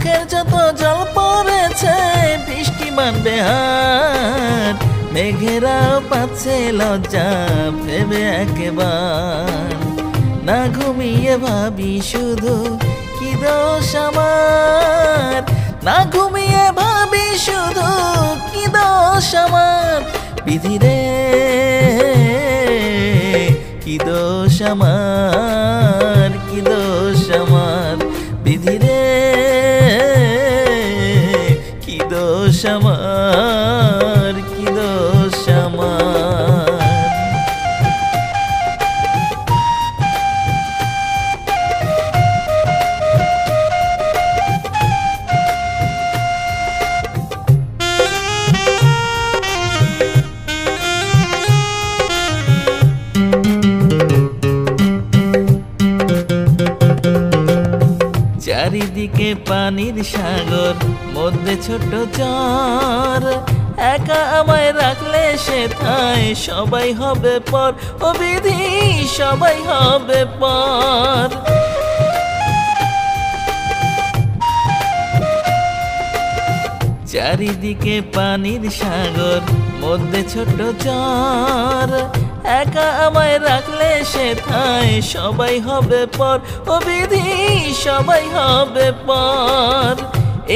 চোখের যত জল পড়েছে বৃষ্টি মানবে হার, মেঘেরাও পাচ্ছে লজ্জা ভেবে একবার। না ঘুমিয়ে ভাবি শুধু কি দোষ আমার, না ঘুমিয়ে ভাবি শুধু কি দোষ আমার। বিধিরে কি দোষ আমার, কি দোষ আমার। বিধিরে কি দোষ আমার, কি দোষ আমার। চারিদিকে পানির সাগর, মধ্যে ছোট চর, একা আমায় রাখলে সেথায় সবাই হবে পর। ও বিধি সবাই হবে পর। চারিদিকে পানির সাগর, মধ্যে ছোট চর, একা আমায় রাখলে সেথায় সবাই হবে পর। ও বিধি সবাই হবে পর।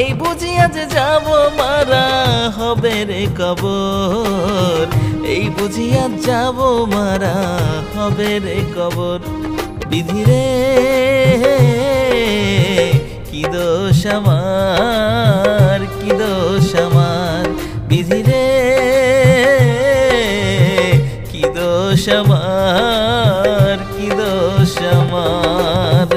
এই বুঝি আজ যাব মারা হবে রে কবর, এই বুঝি আজ যাব মারা হবে রে কবর। বিধিরে কি দোষ আমার, কি দোষ আমার। বিধিরে কি দোষ আমার, কি দোষ আমার।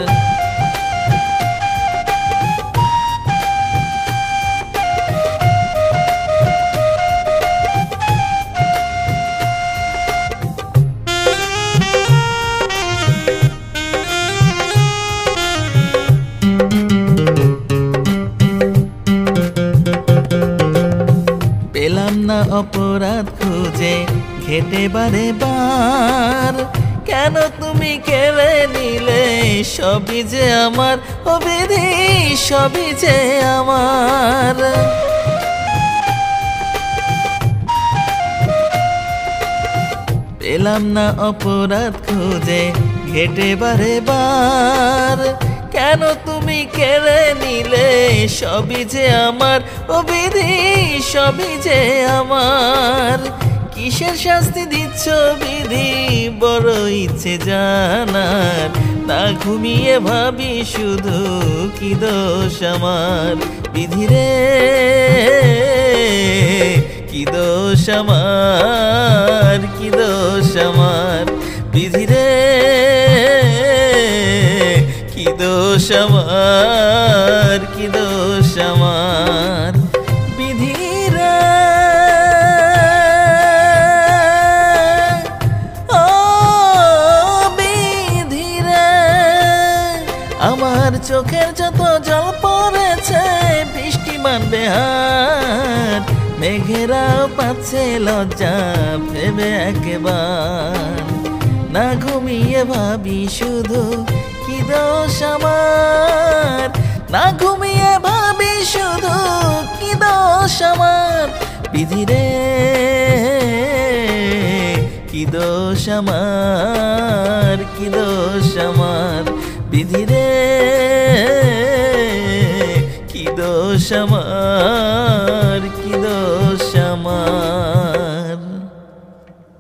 পেলাম না অপরাধ খুঁজে ঘেটে বারে বার, কেন তুমি কেড়ে নিলে সবই যে আমার। ও বিধি সবই যে আমার। পেলাম না অপরাধ খুঁজে ঘেটে বারে বার, কেন তুমি কেড়ে নিলে সবই যে আমার। ও বিধি সবই যে আমার। কিসের শাস্তি দিচ্ছ বিধি বড় ইচ্ছে জানার, না ঘুমিয়ে ভাবি শুধু কি দোষ আমার। বিধিরে কি দোষ আমার, কি দোষ আমার। বিধিরে কি দোষ আমার, কি দোষ আমার। বিধিরে ও বিধিরে, আমার চোখের যত জল পড়েছে বৃষ্টি মানবে হার, মেঘেরাও পাচ্ছে লজ্জা ভেবে একবার। না ঘুমিয়ে ভাবি শুধু কি দোষ আমার, না ঘুমিয়ে ভাবি শুধু কি দোষ আমার। বিধিরে কি দোষ আমার, কি দোষ আমার। বিধিরে কি দোষ আমার।